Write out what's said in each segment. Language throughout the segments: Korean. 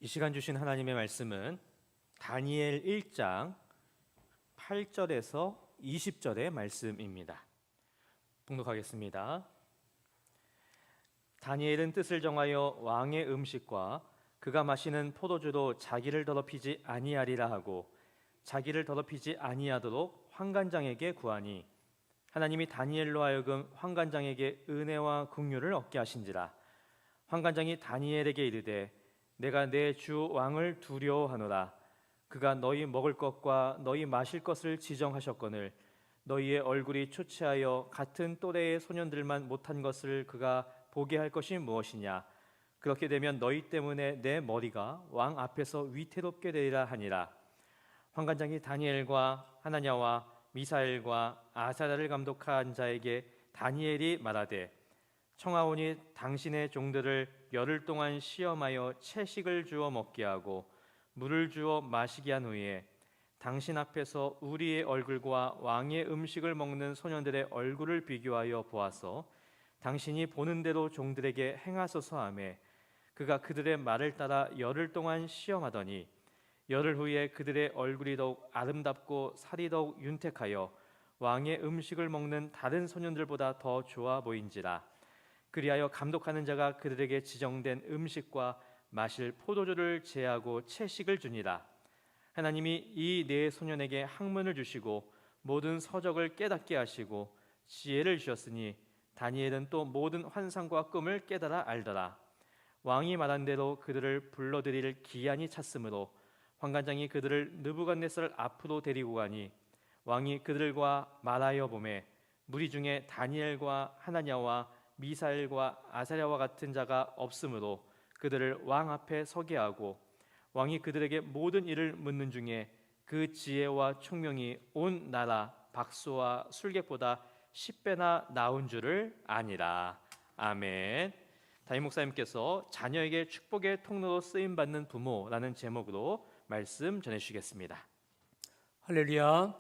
이 시간 주신 하나님의 말씀은 다니엘 1장 8절에서 20절의 말씀입니다. 봉독하겠습니다. 다니엘은 뜻을 정하여 왕의 음식과 그가 마시는 포도주로 자기를 더럽히지 아니하리라 하고 자기를 더럽히지 아니하도록 환관장에게 구하니 하나님이 다니엘로 하여금 환관장에게 은혜와 긍휼을 얻게 하신지라. 환관장이 다니엘에게 이르되 내가 내 주 왕을 두려워하노라. 그가 너희 먹을 것과 너희 마실 것을 지정하셨거늘 너희의 얼굴이 초췌하여 같은 또래의 소년들만 못한 것을 그가 보게 할 것이 무엇이냐. 그렇게 되면 너희 때문에 내 머리가 왕 앞에서 위태롭게 되리라 하니라. 환관장이 다니엘과 하나냐와 미사엘과 아사랴를 감독한 자에게 다니엘이 말하되 청하오니 당신의 종들을 열흘 동안 시험하여 채식을 주어 먹게 하고 물을 주어 마시게 한 후에 당신 앞에서 우리의 얼굴과 왕의 음식을 먹는 소년들의 얼굴을 비교하여 보아서 당신이 보는 대로 종들에게 행하소서 하며 그가 그들의 말을 따라 열흘 동안 시험하더니 열흘 후에 그들의 얼굴이 더욱 아름답고 살이 더욱 윤택하여 왕의 음식을 먹는 다른 소년들보다 더 좋아 보인지라. 그리하여 감독하는 자가 그들에게 지정된 음식과 마실 포도주를 제하고 채식을 주니라. 하나님이 이 네 소년에게 학문을 주시고 모든 서적을 깨닫게 하시고 지혜를 주셨으니 다니엘은 또 모든 환상과 꿈을 깨달아 알더라. 왕이 말한 대로 그들을 불러들일 기한이 찼으므로 환관장이 그들을 느부갓네살 앞으로 데리고 가니 왕이 그들과 말하여 보매 무리 중에 다니엘과 하나냐와 미사엘과 아사랴와 같은 자가 없으므로 그들을 왕 앞에 서게 하고 왕이 그들에게 모든 일을 묻는 중에 그 지혜와 총명이 온 나라 박수와 술객보다 10배나 나온 줄을 아니라. 아멘. 담임 목사님께서 자녀에게 축복의 통로로 쓰임받는 부모라는 제목으로 말씀 전해주시겠습니다. 할렐루야.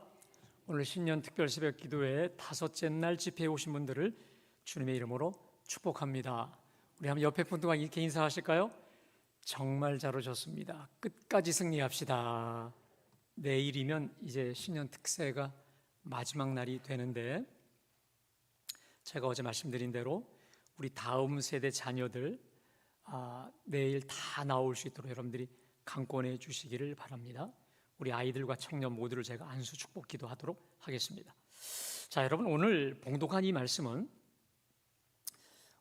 오늘 신년 특별 새벽 기도회 다섯째 날 집회에 오신 분들을 주님의 이름으로 축복합니다. 우리 한번 옆에 분들과 이렇게 인사하실까요? 정말 잘 오셨습니다. 끝까지 승리합시다. 내일이면 이제 신년 특세가 마지막 날이 되는데 제가 어제 말씀드린 대로 우리 다음 세대 자녀들 내일 다 나올 수 있도록 여러분들이 강권해 주시기를 바랍니다. 우리 아이들과 청년 모두를 제가 안수 축복 기도하도록 하겠습니다. 자, 여러분, 오늘 봉독한 이 말씀은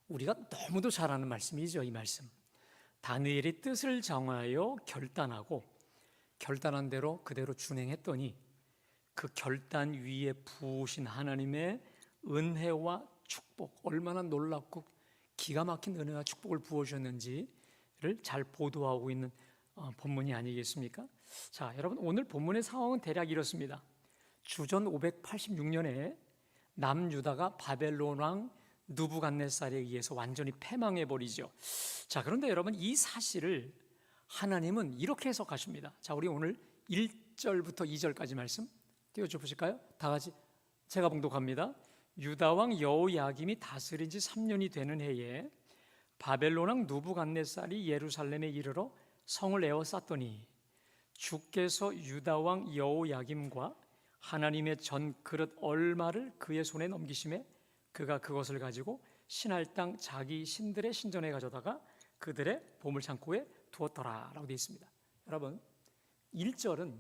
우리가 너무도 잘 아는 말씀이죠. 이 말씀, 다니엘이 뜻을 정하여 결단하고 결단한 대로 그대로 준행했더니 그 결단 위에 부으신 하나님의 은혜와 축복, 얼마나 놀랍고 기가 막힌 은혜와 축복을 부어주셨는지를 잘 보도하고 있는 본문이 아니겠습니까? 자, 여러분, 오늘 본문의 상황은 대략 이렇습니다. 주전 586년에 남유다가 바벨론 왕 느부갓네살에 의해서 완전히 패망해버리죠. 자, 그런데 여러분, 이 사실을 하나님은 이렇게 해석하십니다. 자, 우리 오늘 1절부터 2절까지 말씀 띄워줘 보실까요? 다 같이 제가 봉독합니다. 유다 왕 여호야김이 다스린 지 3년이 되는 해에 바벨론 왕 느부갓네살이 예루살렘에 이르러 성을 에워쌌더니 주께서 유다 왕 여호야김과 하나님의 전 그릇 얼마를 그의 손에 넘기심에 그가 그것을 가지고 신할 땅 자기 신들의 신전에 가져다가 그들의 보물창고에 두었더라 라고 되어 있습니다. 여러분, 1절은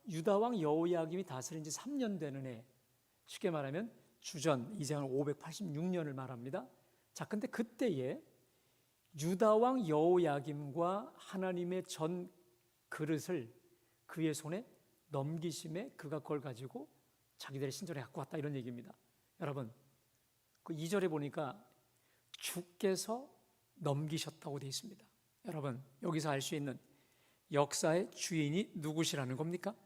유다 왕 여호야김이 다스린 지 3년 되는 해, 쉽게 말하면 주전 이제는 586년을 말합니다. 자, 근데 그때에 유다 왕 여호야김과 하나님의 전 그릇을 그의 손에 넘기심에 그가 그걸 가지고 자기들의 신전에 갖고 왔다, 이런 얘기입니다. 여러분, 그 2절에 보니까 주께서 넘기셨다고 되어 있습니다. 여러분, 여기서 알 수 있는 역사의 주인이 누구시라는 겁니까?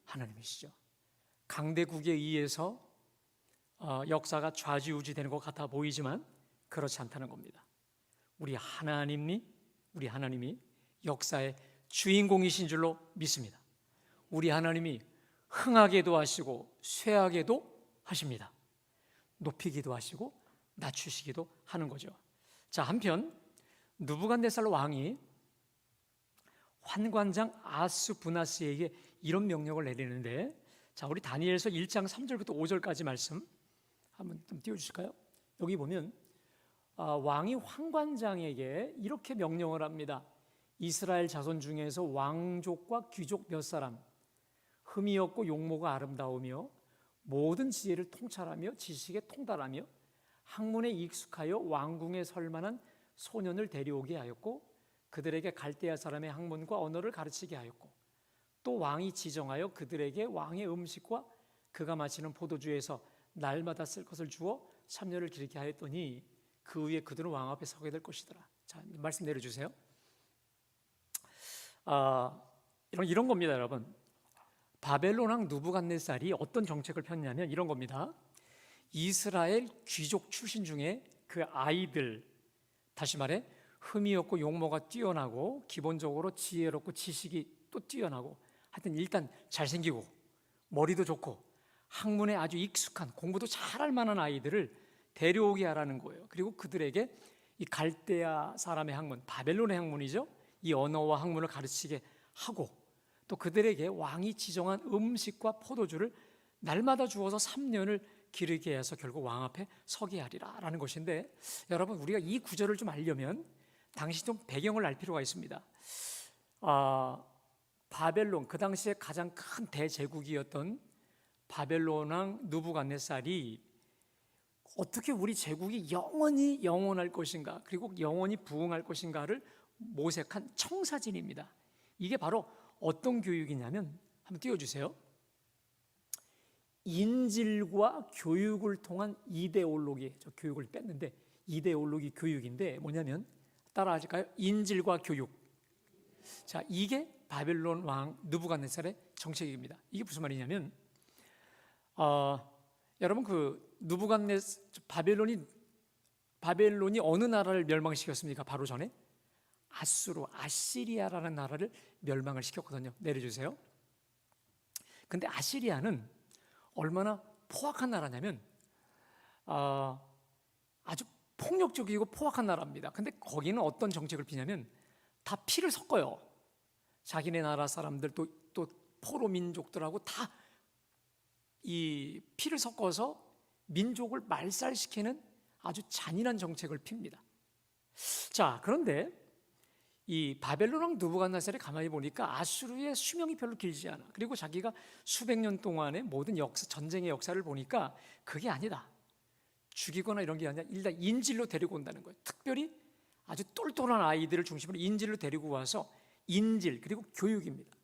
하나님이시죠. 강대국에 의해서 역사가 좌지우지되는 것 같아 보이지만 그렇지 않다는 겁니다. 우리 하나님이 역사의 주인공이신 줄로 믿습니다. 우리 하나님이 흥하게도 하시고 쇠하게도 하십니다. 높이기도 하시고 낮추시기도 하는 거죠. 자, 한편 느부갓네살 왕이 환관장 아스부나스에게 이런 명령을 내리는데, 자, 우리 다니엘서 1장 3절부터 5절까지 말씀 한번 좀 띄워주실까요? 여기 보면 왕이 환관장에게 이렇게 명령을 합니다. 이스라엘 자손 중에서 왕족과 귀족 몇 사람, 흠이 없고 용모가 아름다우며 모든 지혜를 통찰하며 지식에 통달하며 학문에 익숙하여 왕궁에 설 만한 소년을 데려오게 하였고 그들에게 갈대아 사람의 학문과 언어를 가르치게 하였고 또 왕이 지정하여 그들에게 왕의 음식과 그가 마시는 포도주에서 날마다 쓸 것을 주어 3년을 기르게 하였더니 그 후에 그들은 왕 앞에 서게 될 것이더라. 자, 말씀 내려주세요. 이런 겁니다, 여러분. 바벨론 왕 느부갓네살이 어떤 정책을 폈냐면 이런 겁니다. 이스라엘 귀족 출신 중에 그 아이들, 다시 말해 흠이 없고 용모가 뛰어나고 기본적으로 지혜롭고 지식이 또 뛰어나고 하여튼 일단 잘생기고 머리도 좋고 학문에 아주 익숙한 공부도 잘할 만한 아이들을 데려오게 하라는 거예요. 그리고 그들에게 이 갈대아 사람의 학문, 바벨론의 학문이죠. 이 언어와 학문을 가르치게 하고 또 그들에게 왕이 지정한 음식과 포도주를 날마다 주어서 3년을 기르게 해서 결국 왕 앞에 서게 하리라라는 것인데, 여러분 우리가 이 구절을 좀 알려면 당시 좀 배경을 알 필요가 있습니다. 바벨론, 그 당시에 가장 큰 대제국이었던 바벨론 왕 느부갓네살이 어떻게 우리 제국이 영원히 영원할 것인가, 그리고 영원히 부흥할 것인가를 모색한 청사진입니다. 이게 바로 어떤 교육이냐면 한번 띄워주세요. 인질과 교육을 통한 이데올로기, 저 교육을 뺐는데 이데올로기 교육인데 뭐냐면 따라하실까요? 인질과 교육. 자, 이게 바벨론 왕 느부갓네살의 정책입니다. 이게 무슨 말이냐면 여러분 그 바벨론이 어느 나라를 멸망시켰습니까? 바로 전에 아시리아라는 나라를 멸망을 시켰거든요. 내려주세요. 근데 아시리아는 얼마나 포악한 나라냐면 아주 폭력적이고 포악한 나라입니다. 근데 거기는 어떤 정책을 피냐면 다 피를 섞어요. 자기네 나라 사람들 또 포로 민족들하고 다 이 피를 섞어서 민족을 말살시키는 아주 잔인한 정책을 핍니다. 자, 그런데 이 바벨론 왕 느부갓네살이 가만히 보니까 아수르의 수명이 별로 길지 않아. 그리고 자기가 수백 년 동안의 모든 전쟁의 역사를 보니까 그게 아니다. 죽이거나 이런 게 아니라 일단 인질로 데리고 온다는 거예요. 특별히 아주 똘똘한 아이들을 중심으로 인질로 데리고 와서 인질 그리고 교육입니다.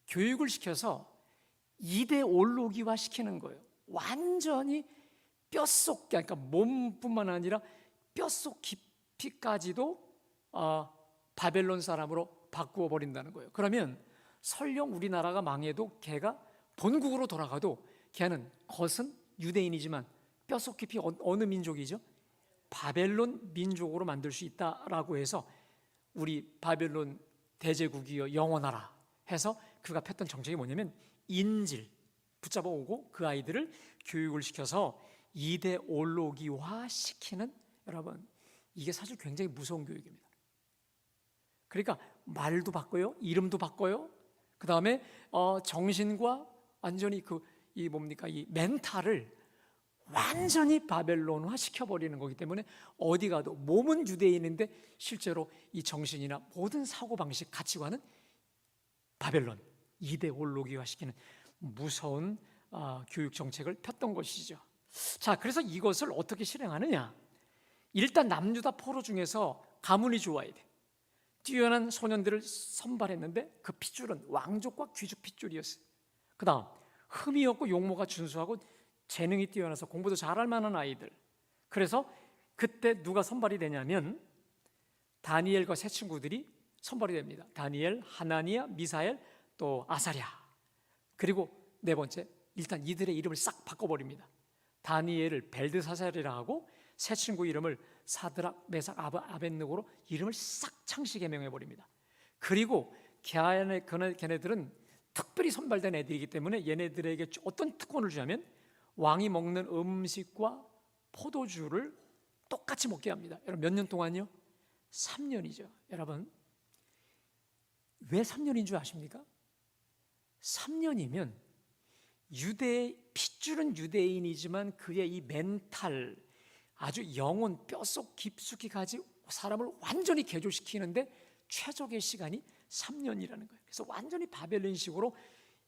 교육을 시켜서 이데올로기화 시키는 거예요. 완전히 뼛속, 그러니까 몸뿐만 아니라 뼛속 깊이까지도 바벨론 사람으로 바꾸어 버린다는 거예요. 그러면 설령 우리나라가 망해도 걔가 본국으로 돌아가도 걔는 겉은 유대인이지만 뼛속 깊이 어느 민족이죠? 바벨론 민족으로 만들 수 있다라고 해서 우리 바벨론 대제국이여 영원하라 해서 그가 폈던 정책이 뭐냐면 인질 붙잡아 오고 그 아이들을 교육을 시켜서 이데올로기화 시키는, 여러분 이게 사실 굉장히 무서운 교육입니다. 그러니까 말도 바꿔요, 이름도 바꿔요. 그 다음에 정신과 완전히 이 멘탈을 완전히 바벨론화 시켜버리는 거기 때문에 어디 가도 몸은 유대인인데 실제로 이 정신이나 모든 사고방식, 가치관은 바벨론, 이데올로기화 시키는 무서운 교육 정책을 폈던 것이죠. 자, 그래서 이것을 어떻게 실행하느냐? 일단 남유다 포로 중에서 가문이 좋아야 돼. 뛰어난 소년들을 선발했는데 그 핏줄은 왕족과 귀족 핏줄이었어요. 그 다음 흠이 없고 용모가 준수하고 재능이 뛰어나서 공부도 잘할 만한 아이들. 그래서 그때 누가 선발이 되냐면 다니엘과 세 친구들이 선발이 됩니다. 다니엘, 하나니아, 미사엘, 또 아사랴. 그리고 네 번째, 일단 이들의 이름을 싹 바꿔버립니다. 다니엘을 벨드사살이라 하고 세 친구 이름을 사드락, 메삭, 아벳느고로 이름을 싹 창시 개명해버립니다. 그리고 걔네들은 특별히 선발된 애들이기 때문에 얘네들에게 어떤 특권을 주냐면 왕이 먹는 음식과 포도주를 똑같이 먹게 합니다. 여러분 몇 년 동안요? 3년이죠. 여러분, 왜 3년인 줄 아십니까? 3년이면 핏줄은 유대인이지만 그의 이 멘탈, 아주 영혼, 뼛속 깊숙이 가지 사람을 완전히 개조시키는데 최적의 시간이 3년이라는 거예요. 그래서 완전히 바벨론식으로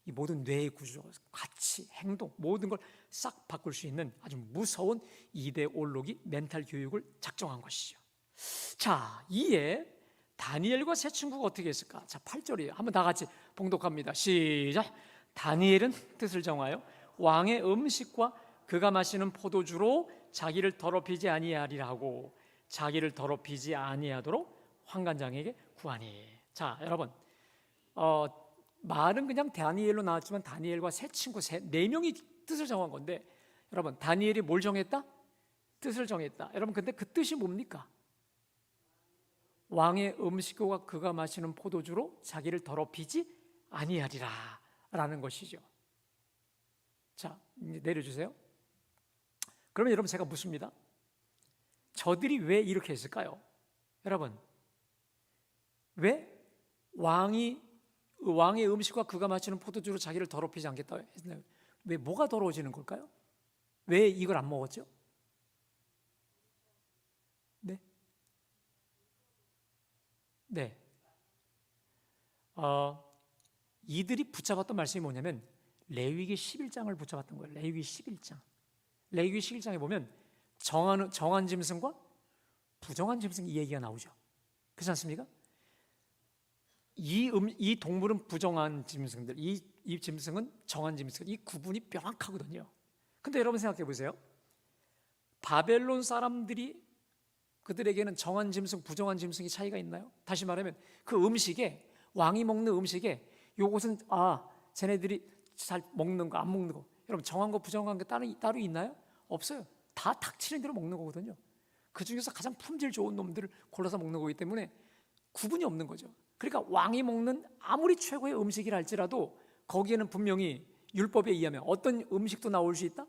이 모든 뇌의 구조, 가치, 행동, 모든 걸 싹 바꿀 수 있는 아주 무서운 이데올로기 멘탈 교육을 작정한 것이죠. 자, 이에 다니엘과 세 친구가 어떻게 했을까? 자, 8절이에요. 한번 다 같이 봉독합니다. 시작. 다니엘은 뜻을 정하여 왕의 음식과 그가 마시는 포도주로 자기를 더럽히지 아니하리라 하고 자기를 더럽히지 아니하도록 환관장에게 구하니. 자, 여러분, 말은 그냥 다니엘로 나왔지만 다니엘과 세 친구 네 명이 뜻을 정한 건데, 여러분, 다니엘이 뭘 정했다? 뜻을 정했다. 여러분, 근데 그 뜻이 뭡니까? 왕의 음식과 그가 마시는 포도주로 자기를 더럽히지 아니하리라 라는 것이죠. 자, 이제 내려주세요. 그러면 여러분, 제가 묻습니다. 저들이 왜 이렇게 했을까요? 여러분, 왜 왕의 음식과 그가 마시는 포도주로 자기를 더럽히지 않겠다 했나요? 왜 뭐가 더러워지는 걸까요? 왜 이걸 안 먹었죠? 네. 이들이 붙잡았던 말씀이 뭐냐면 레위기 11장을 붙잡았던 거예요. 레위기 11장. 레위기 11장에 보면 정한 짐승과 부정한 짐승 이 얘기가 나오죠. 그렇지 않습니까? 이 동물은 부정한 짐승들, 이 짐승은 정한 짐승, 이 구분이 명확하거든요. 근데 여러분 생각해 보세요. 바벨론 사람들이 그들에게는 정한 짐승, 부정한 짐승이 차이가 있나요? 다시 말하면 그 음식에, 왕이 먹는 음식에 요것은 쟤네들이 잘 먹는 거, 안 먹는 거, 여러분 정한 거, 부정한 거 따로 있나요? 없어요. 다 닥치는 대로 먹는 거거든요. 그 중에서 가장 품질 좋은 놈들을 골라서 먹는 거기 때문에 구분이 없는 거죠. 그러니까 왕이 먹는 아무리 최고의 음식이라 할지라도 거기에는 분명히 율법에 의하면 어떤 음식도 나올 수 있다?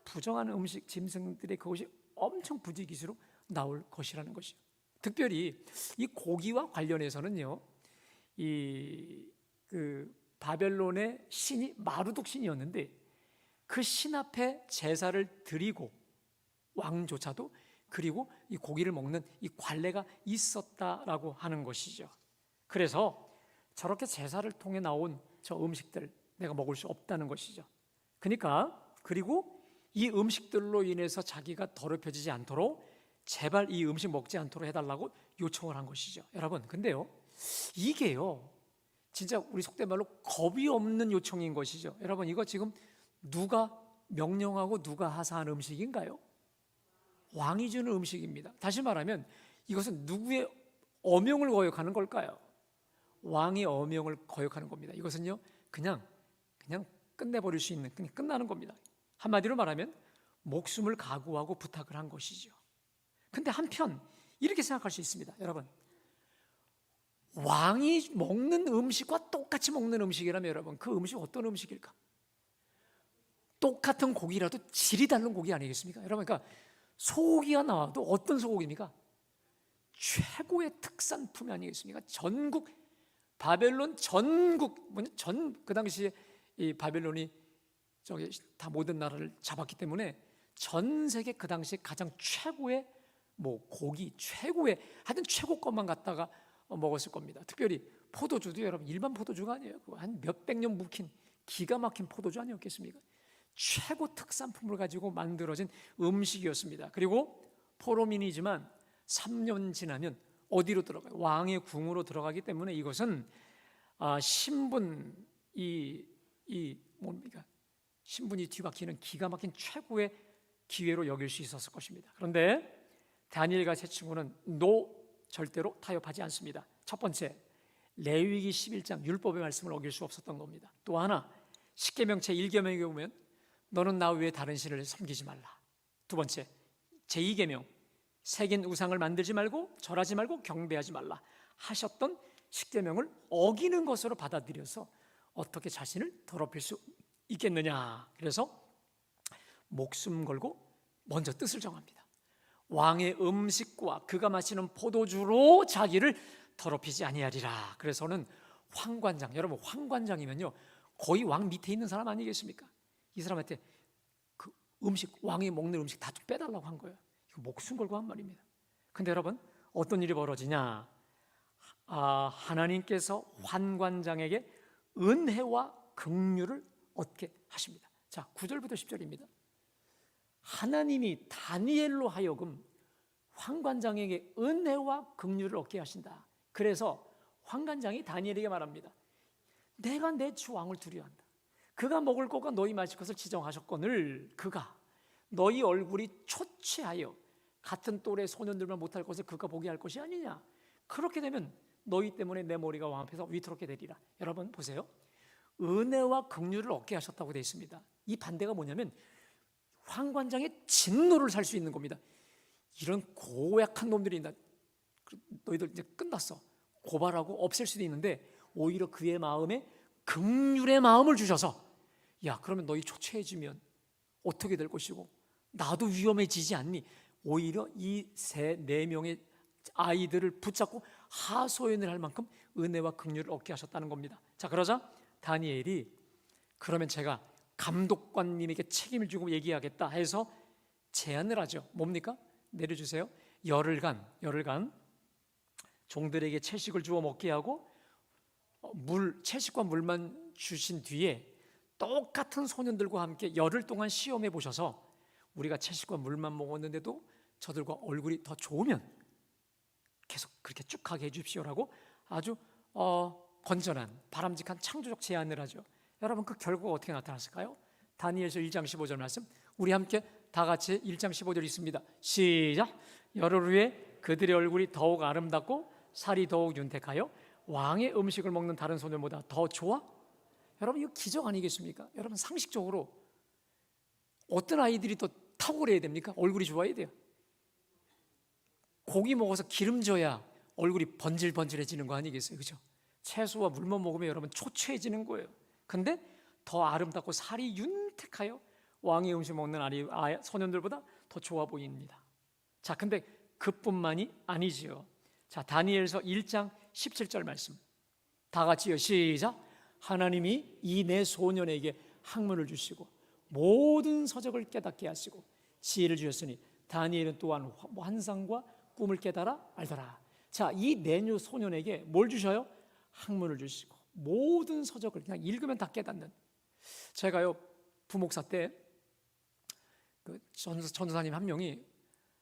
부정한 음식, 짐승들의 그것이 엄청 부지기수로 나올 것이라는 것이죠. 특별히 이 고기와 관련해서는요, 그 바벨론의 신이 마루둑 신이었는데 그 신 앞에 제사를 드리고 왕조차도 그리고 이 고기를 먹는 이 관례가 있었다라고 하는 것이죠. 그래서 저렇게 제사를 통해 나온 저 음식들 내가 먹을 수 없다는 것이죠. 그리고 이 음식들로 인해서 자기가 더럽혀지지 않도록 제발 이 음식 먹지 않도록 해달라고 요청을 한 것이죠. 여러분, 근데요, 이게요 진짜 우리 속된 말로 겁이 없는 요청인 것이죠. 여러분, 이거 지금 누가 명령하고 누가 하사한 음식인가요? 왕이 주는 음식입니다. 다시 말하면 이것은 누구의 어명을 거역하는 걸까요? 왕의 어명을 거역하는 겁니다. 이것은요 그냥 끝내버릴 수 있는, 그냥 끝나는 겁니다. 한마디로 말하면 목숨을 각오하고 부탁을 한 것이죠. 근데 한편 이렇게 생각할 수 있습니다. 여러분, 왕이 먹는 음식과 똑같이 먹는 음식이라면 여러분, 그 음식 어떤 음식일까? 똑같은 고기라도 질이 다른 고기 아니겠습니까? 여러분, 그러니까 소고기가 나와도 어떤 소고기입니까? 최고의 특산품이 아니겠습니까? 바벨론 그 당시에 이 바벨론이 다 모든 나라를 잡았기 때문에 전 세계 그 당시에 가장 최고의 고기, 하여튼 최고 것만 갖다가 먹었을 겁니다. 특별히 포도주도 여러분 일반 포도주가 아니에요. 한 몇백 년 묵힌 기가 막힌 포도주 아니었겠습니까? 최고 특산품을 가지고 만들어진 음식이었습니다. 그리고 포로민이지만 3년 지나면 어디로 들어가요? 왕의 궁으로 들어가기 때문에 이것은 신분이 뒤바뀌는 기가 막힌 최고의 기회로 여길 수 있었을 것입니다. 그런데 다니엘과 세 친구는 절대로 타협하지 않습니다. 첫 번째, 레위기 11장 율법의 말씀을 어길 수 없었던 겁니다. 또 하나, 십계명 제1계명에 보면 너는 나 외에 다른 신을 섬기지 말라. 두 번째, 제2계명 새긴 우상을 만들지 말고 절하지 말고 경배하지 말라 하셨던 십계명을 어기는 것으로 받아들여서 어떻게 자신을 더럽힐 수 있겠느냐. 그래서 목숨 걸고 먼저 뜻을 정합니다. 왕의 음식과 그가 마시는 포도주로 자기를 더럽히지 아니하리라. 그래서는 황관장, 여러분 황관장이면요 거의 왕 밑에 있는 사람 아니겠습니까? 이 사람한테 그 음식, 왕이 먹는 음식 다 좀 빼달라고 한 거예요. 이거 목숨 걸고 한 말입니다. 근데 여러분 어떤 일이 벌어지냐? 하나님께서 환관장에게 은혜와 긍휼을 얻게 하십니다. 자, 9절부터 10절입니다. 하나님이 다니엘로 하여금 환관장에게 은혜와 긍휼을 얻게 하신다. 그래서 환관장이 다니엘에게 말합니다. 내가 내 주 왕을 두려워한다. 그가 먹을 것과 너희 마실 것을 지정하셨거늘 그가 너희 얼굴이 초췌하여 같은 또래 소년들만 못할 것을 그가 보게 할 것이 아니냐. 그렇게 되면 너희 때문에 내 머리가 왕 앞에서 위태롭게 되리라. 여러분 보세요. 은혜와 긍휼을 얻게 하셨다고 되어 있습니다. 이 반대가 뭐냐면 환관장의 진노를 살 수 있는 겁니다. 이런 고약한 놈들이 너희들 이제 끝났어. 고발하고 없앨 수도 있는데 오히려 그의 마음에 긍휼의 마음을 주셔서 야 그러면 너희 초췌해지면 어떻게 될 것이고 나도 위험해지지 않니? 오히려 이 네 명의 아이들을 붙잡고 하소연을 할 만큼 은혜와 긍휼을 얻게 하셨다는 겁니다. 자, 그러자 다니엘이 그러면 제가 감독관님에게 책임을 주고 얘기하겠다 해서 제안을 하죠. 뭡니까? 내려주세요. 열흘간 종들에게 채식을 주어 먹게 하고 채식과 물만 주신 뒤에 똑같은 소년들과 함께 열흘 동안 시험해 보셔서 우리가 채식과 물만 먹었는데도 저들과 얼굴이 더 좋으면 계속 그렇게 쭉 가게 해주십시오라고 아주 건전한 바람직한 창조적 제안을 하죠. 여러분 그 결과가 어떻게 나타났을까요? 다니엘서 1장 15절 말씀 우리 함께 다 같이 1장 15절 있습니다. 시작. 열흘 후에 그들의 얼굴이 더욱 아름답고 살이 더욱 윤택하여 왕의 음식을 먹는 다른 소년보다 더 좋아? 여러분 이거 기적 아니겠습니까? 여러분 상식적으로 어떤 아이들이 더 탁월해야 됩니까? 얼굴이 좋아야 돼요. 고기 먹어서 기름져야 얼굴이 번질번질해지는 거 아니겠어요? 그죠? 채소와 물만 먹으면 여러분 초췌해지는 거예요. 근데 더 아름답고 살이 윤택하여 왕의 음식 먹는 소년들보다 더 좋아 보입니다. 자, 근데 그뿐만이 아니지요. 자, 다니엘서 1장 17절 말씀 다 같이요. 시작. 하나님이 이 네 소년에게 학문을 주시고 모든 서적을 깨닫게 하시고 지혜를 주셨으니 다니엘은 또한 환상과 꿈을 깨달아 알더라. 자, 이 네 소년에게 뭘 주셔요? 학문을 주시고 모든 서적을 그냥 읽으면 다 깨닫는. 제가요 부목사 때 그 전도사님 한 명이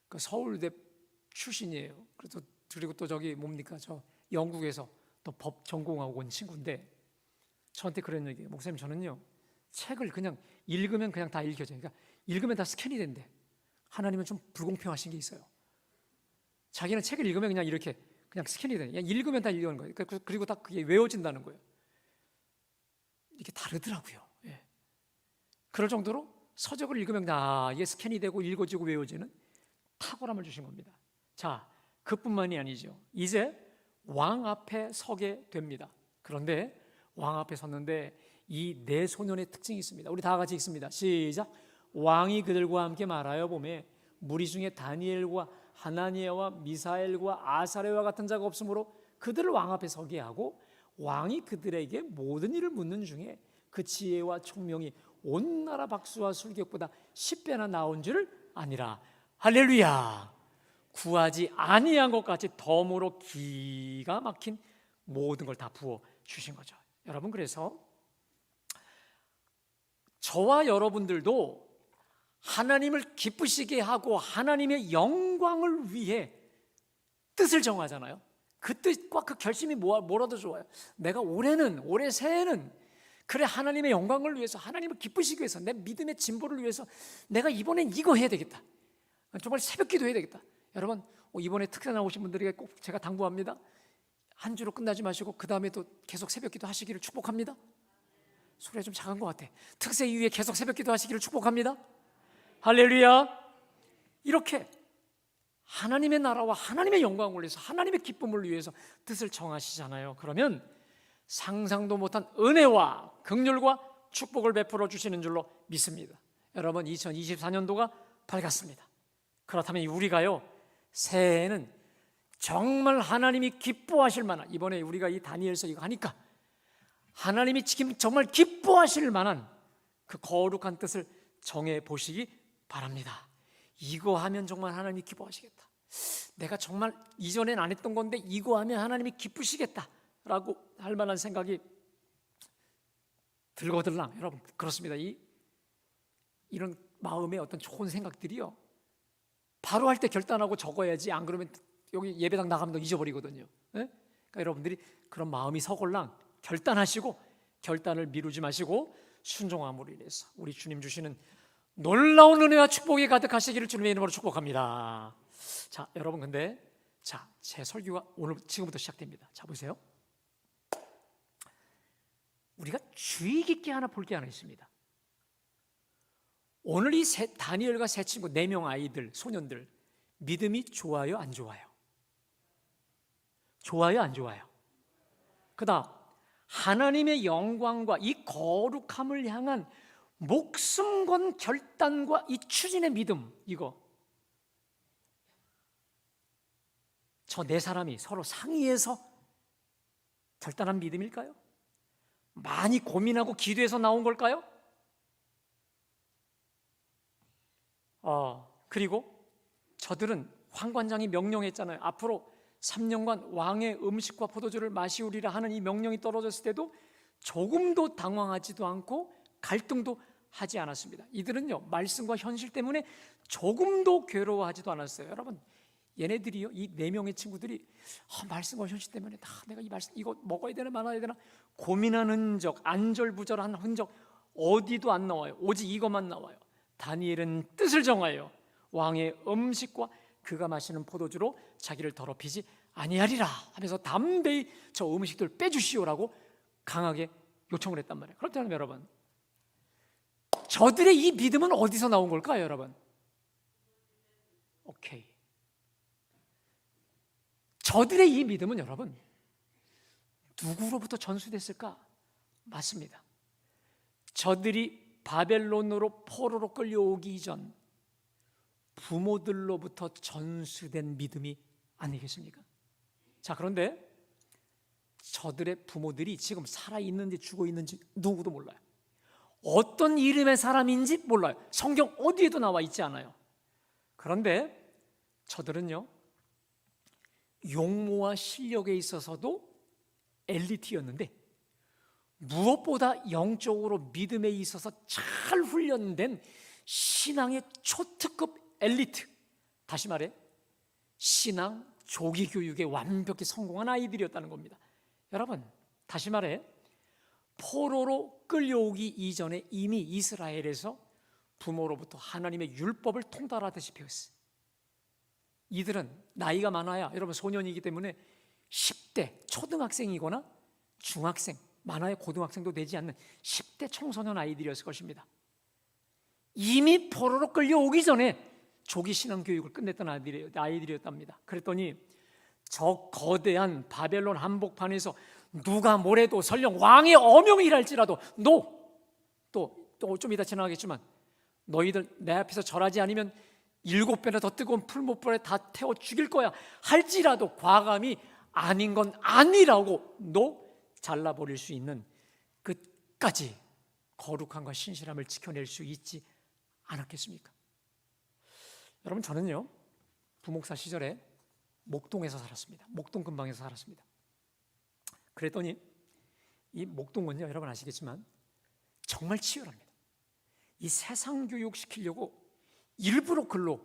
그 서울대 출신이에요. 그리고 또 저기 뭡니까 저 영국에서 또 법 전공하고 온 친구인데 저한테 그런 얘기예요. 목사님 저는요 책을 그냥 읽으면 그냥 다 읽혀져요. 그러니까 읽으면 다 스캔이 된대. 하나님은 좀 불공평하신 게 있어요. 자기는 책을 읽으면 그냥 이렇게 그냥 스캔이 돼. 그냥 읽으면 다 읽는 거예요. 그리고 다 그게 외워진다는 거예요. 이게 다르더라고요. 예. 그럴 정도로 서적을 읽으면 이게 스캔이 되고 읽어지고 외워지는 탁월함을 주신 겁니다. 자, 그뿐만이 아니죠. 이제 왕 앞에 서게 됩니다. 그런데 왕 앞에 섰는데 이 네 소년의 특징이 있습니다. 우리 다 같이 읽습니다. 시작. 왕이 그들과 함께 말하여 보매 무리 중에 다니엘과 하나니아와 미사엘과 아사레와 같은 자가 없으므로 그들을 왕 앞에 서게 하고 왕이 그들에게 모든 일을 묻는 중에 그 지혜와 총명이 온 나라 박수와 술객보다 10배나 나온 줄 아니라. 할렐루야. 구하지 아니한 것 같이 덤으로 기가 막힌 모든 걸 다 부어 주신 거죠. 여러분 그래서 저와 여러분들도 하나님을 기쁘시게 하고 하나님의 영광을 위해 뜻을 정하잖아요. 그 뜻과 그 결심이 뭐라도 좋아요. 내가 올해 새해는 그래 하나님의 영광을 위해서 하나님을 기쁘시기 위해서 내 믿음의 진보를 위해서 내가 이번엔 이거 해야 되겠다. 정말 새벽 기도해야 되겠다. 여러분 이번에 특사 나오신 분들에게 꼭 제가 당부합니다. 한 주로 끝나지 마시고 그 다음에도 계속 새벽 기도 하시기를 축복합니다. 소리가 좀 작은 것 같아. 특세 이후에 계속 새벽 기도 하시기를 축복합니다. 할렐루야. 이렇게 하나님의 나라와 하나님의 영광을 위해서 하나님의 기쁨을 위해서 뜻을 정하시잖아요. 그러면 상상도 못한 은혜와 긍휼과 축복을 베풀어 주시는 줄로 믿습니다. 여러분 2024년도가 밝았습니다. 그렇다면 우리가요, 새해에는 정말 하나님이 기뻐하실 만한, 이번에 우리가 이 다니엘서 이거 하니까 하나님이 지금 정말 기뻐하실 만한 그 거룩한 뜻을 정해 보시기 바랍니다. 이거 하면 정말 하나님이 기뻐하시겠다. 내가 정말 이전엔 안 했던 건데 이거 하면 하나님이 기쁘시겠다라고 할 만한 생각이 들거들랑, 여러분 그렇습니다. 이런 마음의 어떤 좋은 생각들이요, 바로 할 때 결단하고 적어야지, 안 그러면 여기 예배당 나가면 잊어버리거든요. 네? 그러니까 여러분들이 그런 마음이 서걸랑 결단하시고, 결단을 미루지 마시고 순종함으로 인해서 우리 주님 주시는 놀라운 은혜와 축복이 가득하시기를 주님의 이름으로 축복합니다. 자, 여러분, 근데 제 설교가 오늘 지금부터 시작됩니다. 자, 보세요. 우리가 주의 깊게 하나 볼 게 하나 있습니다. 오늘 이 다니엘과 세 친구 4명 아이들, 소년들, 믿음이 좋아요, 안 좋아요? 좋아요, 안 좋아요? 그다음 하나님의 영광과 이 거룩함을 향한 목숨 건 결단과 이 추진의 믿음, 이거 저 4사람이 서로 상의해서 결단한 믿음일까요? 많이 고민하고 기도해서 나온 걸까요? 그리고 저들은 황관장이 명령했잖아요. 앞으로 3년간 왕의 음식과 포도주를 마시우리라 하는 이 명령이 떨어졌을 때도 조금도 당황하지도 않고 갈등도 하지 않았습니다. 이들은요, 말씀과 현실 때문에 조금도 괴로워하지도 않았어요. 여러분, 얘네들이요, 이 4명의 친구들이 말씀과 현실 때문에 내가 이 말씀 이거 먹어야 되나 말아야 되나 고민하는 흔적, 안절부절한 흔적 어디도 안 나와요. 오직 이것만 나와요. 다니엘은 뜻을 정하여 왕의 음식과 그가 마시는 포도주로 자기를 더럽히지 아니하리라 하면서 담대히 저 음식들 빼주시오라고 강하게 요청을 했단 말이에요. 그렇다면 여러분, 저들의 이 믿음은 어디서 나온 걸까요, 여러분? 오케이. 저들의 이 믿음은 여러분, 누구로부터 전수됐을까? 맞습니다. 저들이 바벨론으로 포로로 끌려오기 전 부모들로부터 전수된 믿음이 아니겠습니까? 자, 그런데 저들의 부모들이 지금 살아있는지 죽어있는지 누구도 몰라요. 어떤 이름의 사람인지 몰라요. 성경 어디에도 나와 있지 않아요. 그런데 저들은요, 용모와 실력에 있어서도 엘리트였는데 무엇보다 영적으로 믿음에 있어서 잘 훈련된 신앙의 초특급 엘리트, 다시 말해 신앙 조기 교육에 완벽히 성공한 아이들이었다는 겁니다. 여러분, 다시 말해 포로로 끌려오기 이전에 이미 이스라엘에서 부모로부터 하나님의 율법을 통달하듯이 배웠어요. 이들은 나이가 많아야, 여러분 소년이기 때문에 10대 초등학생이거나 중학생, 많아야 고등학생도 되지 않는 10대 청소년 아이들이었을 것입니다. 이미 포로로 끌려오기 전에 조기 신앙 교육을 끝냈던 아이들이었답니다. 그랬더니 저 거대한 바벨론 한복판에서 누가 뭐래도 설령 왕의 어명이랄지라도 또 좀 이따 지나가겠지만 너희들 내 앞에서 절하지 않으면 7배나 더 뜨거운 풀못불에 다 태워 죽일 거야 할지라도 과감히 아닌 건 아니라고 잘라버릴 수 있는 끝까지 거룩함과 신실함을 지켜낼 수 있지 않았겠습니까? 여러분, 저는요 부목사 시절에 목동에서 살았습니다. 목동 근방에서 살았습니다. 그랬더니 이 목동은요, 여러분 아시겠지만 정말 치열합니다. 이 세상 교육 시키려고 일부러 글로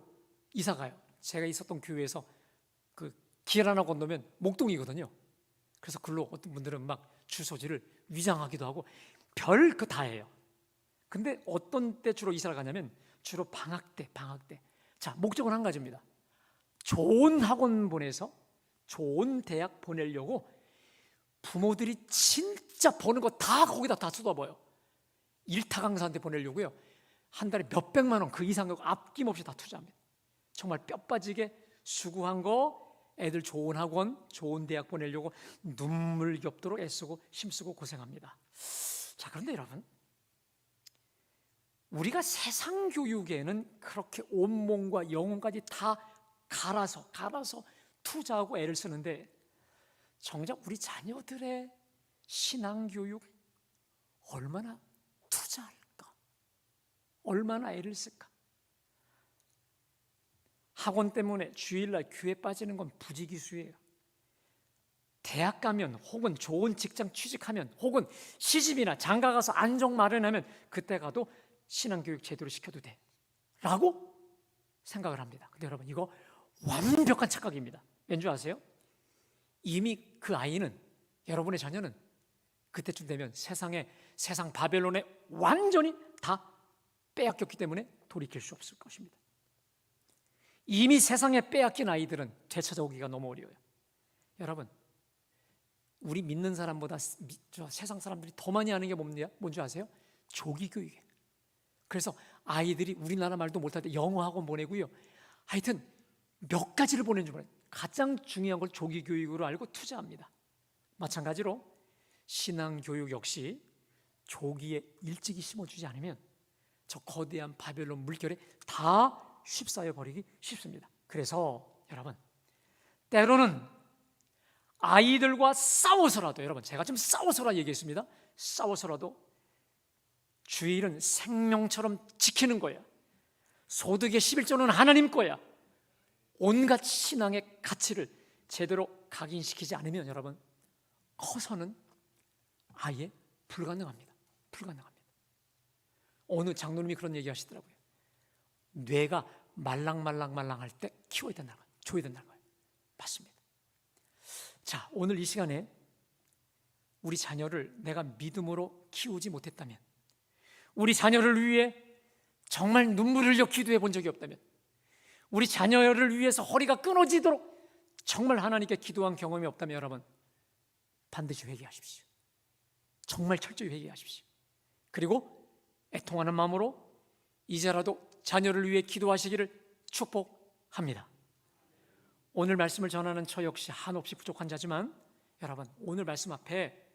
이사가요. 제가 있었던 교회에서 그 길 하나 건너면 목동이거든요. 그래서 글로 어떤 분들은 막 주소지를 위장하기도 하고 별 그 다 해요. 근데 어떤 때 주로 이사를 가냐면 주로 방학 때. 자, 목적은 한 가지입니다. 좋은 학원 보내서 좋은 대학 보내려고 부모들이 진짜 버는 거 다 거기다 다 쏟아부어요. 일타 강사한테 보내려고요. 한 달에 몇백만 원 그 이상 아낌없이 다 투자합니다. 정말 뼈 빠지게 수고한 거 애들 좋은 학원, 좋은 대학 보내려고 눈물 겹도록 애쓰고 힘쓰고 고생합니다. 자, 그런데 여러분, 우리가 세상 교육에는 그렇게 온몸과 영혼까지 다 갈아서 투자하고 애를 쓰는데 정작 우리 자녀들의 신앙교육 얼마나 투자할까? 얼마나 애를 쓸까? 학원 때문에 주일날 교회 빠지는 건 부지기수예요. 대학 가면 혹은 좋은 직장 취직하면 혹은 시집이나 장가 가서 안정 마련하면 그때 가도 신앙교육 제대로 시켜도 돼 라고 생각을 합니다. 근데 여러분, 이거 완벽한 착각입니다. 왠지 아세요? 이미 그 아이는, 여러분의 자녀는 그때쯤 되면 세상 바벨론에 완전히 다 빼앗겼기 때문에 돌이킬 수 없을 것입니다. 이미 세상에 빼앗긴 아이들은 되찾아오기가 너무 어려워요. 여러분, 우리 믿는 사람보다 세상 사람들이 더 많이 하는 게 뭔지 아세요? 조기교육이에요. 그래서 아이들이 우리나라 말도 못할 때 영어 학원 보내고요. 하여튼 몇 가지를 보내는 줄 몰라요. 가장 중요한 걸 조기교육으로 알고 투자합니다. 마찬가지로 신앙교육 역시 조기에 일찍이 심어주지 않으면 저 거대한 바벨론 물결에 다 휩싸여 버리기 쉽습니다. 그래서 여러분, 때로는 아이들과 싸워서라도, 여러분, 제가 좀 싸워서라 얘기했습니다. 싸워서라도 주일은 생명처럼 지키는 거야. 소득의 11조는 하나님 거야. 온갖 신앙의 가치를 제대로 각인시키지 않으면 여러분, 커서는 아예 불가능합니다. 어느 장로님이 그런 얘기 하시더라고요. 뇌가 말랑할 때 키워야 된다는 거예요. 줘야 된다는 거예요. 맞습니다. 자, 오늘 이 시간에 우리 자녀를 내가 믿음으로 키우지 못했다면, 우리 자녀를 위해 정말 눈물을 흘려 기도해 본 적이 없다면, 우리 자녀를 위해서 허리가 끊어지도록 정말 하나님께 기도한 경험이 없다면 여러분, 반드시 회개하십시오. 정말 철저히 회개하십시오. 그리고 애통하는 마음으로 이제라도 자녀를 위해 기도하시기를 축복합니다. 오늘 말씀을 전하는 저 역시 한없이 부족한 자지만 여러분, 오늘 말씀 앞에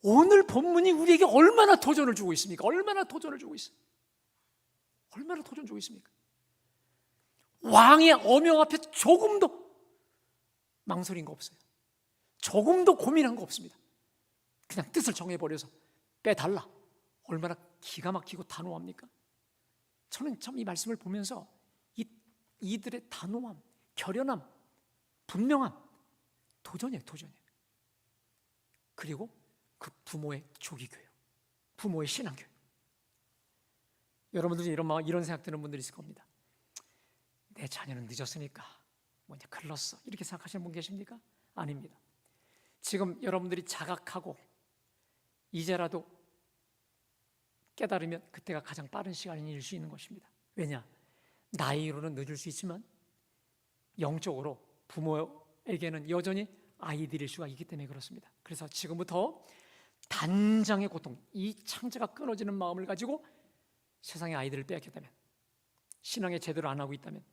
오늘 본문이 우리에게 얼마나 도전을 주고 있습니까? 얼마나 도전 주고 있습니까? 왕의 어명 앞에 조금도 망설인 거 없어요. 조금도 고민한 거 없습니다. 그냥 뜻을 정해버려서 빼달라. 얼마나 기가 막히고 단호합니까? 저는 참 이 말씀을 보면서 이들의 단호함, 결연함, 분명함, 도전이에요. 그리고 그 부모의 조기교육, 부모의 신앙교육. 여러분들 중에 이런 생각 드는 분들이 있을 겁니다. 내 자녀는 늦었으니까 뭐 이제 글렀어, 이렇게 생각하시는 분 계십니까? 아닙니다. 지금 여러분들이 자각하고 이제라도 깨달으면 그때가 가장 빠른 시간일 수 있는 것입니다. 왜냐? 나이로는 늦을 수 있지만 영적으로 부모에게는 여전히 아이들일 수가 있기 때문에 그렇습니다. 그래서 지금부터 단장의 고통, 이 창자가 끊어지는 마음을 가지고 세상의 아이들을 빼앗겼다면, 신앙에 제대로 안 하고 있다면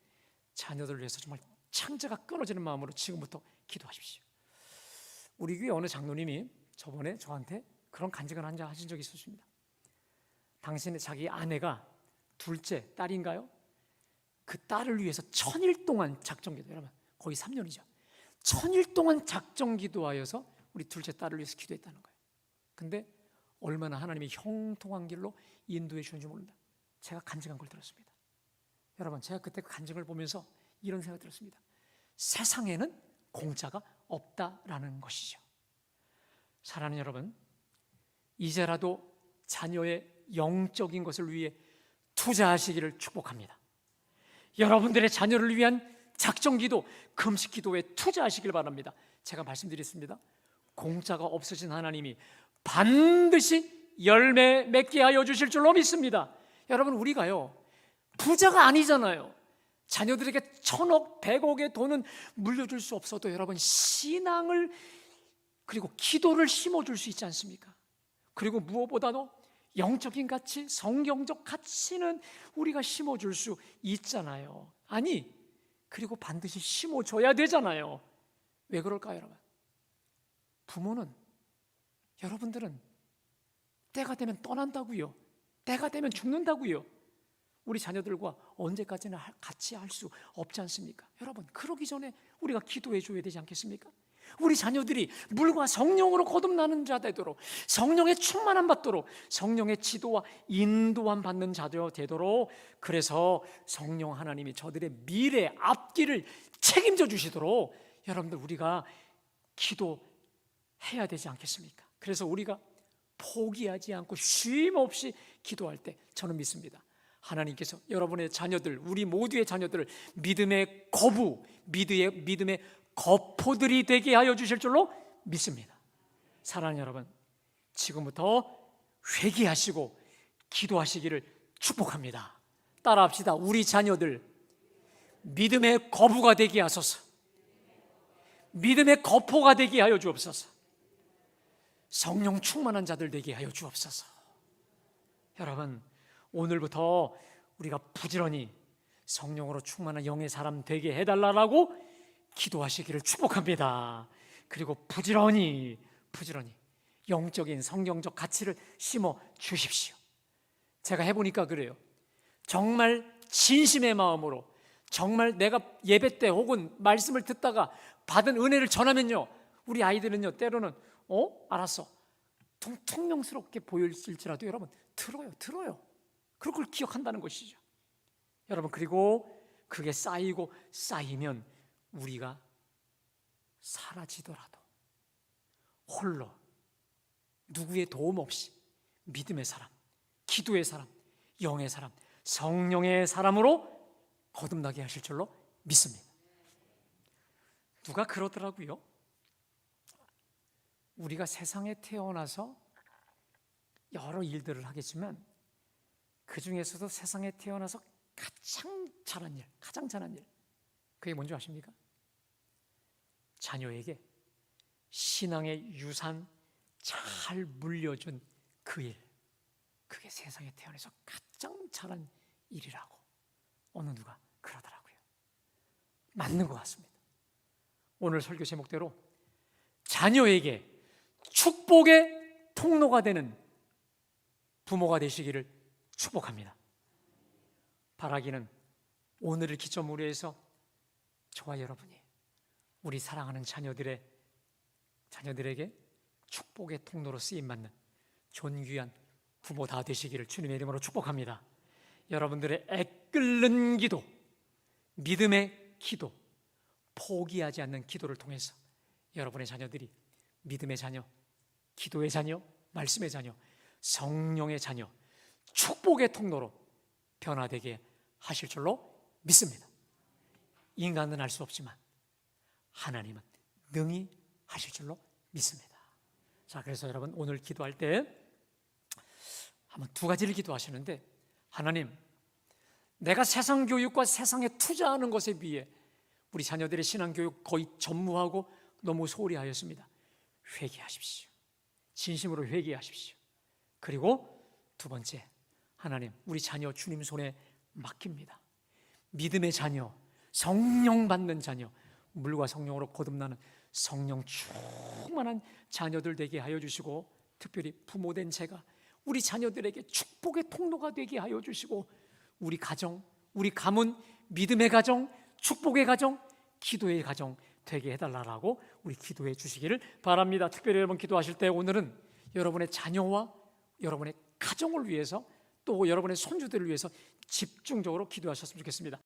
자녀들을 위해서 정말 창자가 끊어지는 마음으로 지금부터 기도하십시오. 우리 교회 어느 장로님이 저번에 저한테 그런 간증을 하신 적이 있었습니다. 당신의 자기 아내가 둘째 딸인가요? 그 딸을 위해서 1000일 동안 작정기도, 여러분 거의 3년이죠. 1000일 동안 작정기도하여서 우리 둘째 딸을 위해서 기도했다는 거예요. 근데 얼마나 하나님이 형통한 길로 인도해 주는지 모른다. 제가 간증한 걸 들었습니다. 여러분, 제가 그때 그 간증을 보면서 이런 생각이 들었습니다. 세상에는 공짜가 없다라는 것이죠. 사랑하는 여러분, 이제라도 자녀의 영적인 것을 위해 투자하시기를 축복합니다. 여러분들의 자녀를 위한 작정기도, 금식기도에 투자하시길 바랍니다. 제가 말씀드렸습니다. 공짜가 없으신 하나님이 반드시 열매 맺게 하여 주실 줄로 믿습니다. 여러분, 우리가요 부자가 아니잖아요. 자녀들에게 1000억, 100억의 돈은 물려줄 수 없어도 여러분 신앙을 그리고 기도를 심어줄 수 있지 않습니까? 그리고 무엇보다도 영적인 가치, 성경적 가치는 우리가 심어줄 수 있잖아요. 아니, 그리고 반드시 심어줘야 되잖아요. 왜 그럴까요, 여러분? 부모는, 여러분들은 때가 되면 떠난다고요. 때가 되면 죽는다고요. 우리 자녀들과 언제까지나 같이 할 수 없지 않습니까? 여러분, 그러기 전에 우리가 기도해 줘야 되지 않겠습니까? 우리 자녀들이 물과 성령으로 거듭나는 자 되도록, 성령의 충만함 받도록, 성령의 지도와 인도함 받는 자 되도록, 그래서 성령 하나님이 저들의 미래 앞길을 책임져 주시도록 여러분들 우리가 기도해야 되지 않겠습니까? 그래서 우리가 포기하지 않고 쉼 없이 기도할 때 저는 믿습니다. 하나님께서 여러분의 자녀들, 우리 모두의 자녀들을 믿음의 거부, 믿음의 거포들이 되게 하여 주실 줄로 믿습니다. 사랑하는 여러분, 지금부터 회개하시고 기도하시기를 축복합니다. 따라합시다. 우리 자녀들 믿음의 거부가 되게 하소서. 믿음의 거포가 되게 하여 주옵소서. 성령 충만한 자들 되게 하여 주옵소서. 여러분, 오늘부터 우리가 부지런히 성령으로 충만한 영의 사람 되게 해달라고 기도하시기를 축복합니다. 그리고 부지런히 영적인 성경적 가치를 심어 주십시오. 제가 해보니까 그래요. 정말 진심의 마음으로, 정말 내가 예배 때 혹은 말씀을 듣다가 받은 은혜를 전하면요, 우리 아이들은요 때로는 알았어, 퉁명스럽게 보일지라도 여러분 들어요. 그걸 기억한다는 것이죠. 여러분, 그리고 그게 쌓이고 쌓이면 우리가 사라지더라도 홀로 누구의 도움 없이 믿음의 사람, 기도의 사람, 영의 사람, 성령의 사람으로 거듭나게 하실 줄로 믿습니다. 누가 그러더라고요. 우리가 세상에 태어나서 여러 일들을 하겠지만 그 중에서도 세상에 태어나서 가장 잘한 일, 그게 뭔지 아십니까? 자녀에게 신앙의 유산 잘 물려준 그 일, 그게 세상에 태어나서 가장 잘한 일이라고 어느 누가 그러더라고요. 맞는 것 같습니다. 오늘 설교 제목대로 자녀에게 축복의 통로가 되는 부모가 되시기를 축복합니다. 바라기는 오늘을 기점으로 해서 저와 여러분이 우리 사랑하는 자녀들에게 축복의 통로로 쓰임받는 존귀한 부모 다 되시기를 주님의 이름으로 축복합니다. 여러분들의 애끓는 기도, 믿음의 기도, 포기하지 않는 기도를 통해서 여러분의 자녀들이 믿음의 자녀, 기도의 자녀, 말씀의 자녀, 성령의 자녀, 축복의 통로로 변화되게 하실 줄로 믿습니다. 인간은 알 수 없지만 하나님은 능히 하실 줄로 믿습니다. 자, 그래서 여러분 오늘 기도할 때 한번 두 가지를 기도하시는데, 하나님, 내가 세상 교육과 세상에 투자하는 것에 비해 우리 자녀들의 신앙교육 거의 전무하고 너무 소홀히 하였습니다. 회개하십시오. 진심으로 회개하십시오. 그리고 두 번째, 하나님, 우리 자녀 주님 손에 맡깁니다. 믿음의 자녀, 성령 받는 자녀, 물과 성령으로 거듭나는 성령 충만한 자녀들 되게 하여 주시고, 특별히 부모된 제가 우리 자녀들에게 축복의 통로가 되게 하여 주시고, 우리 가정, 우리 가문, 믿음의 가정, 축복의 가정, 기도의 가정 되게 해달라고 우리 기도해 주시기를 바랍니다. 특별히 여러분 기도하실 때 오늘은 여러분의 자녀와 여러분의 가정을 위해서, 또 여러분의 손주들을 위해서 집중적으로 기도하셨으면 좋겠습니다.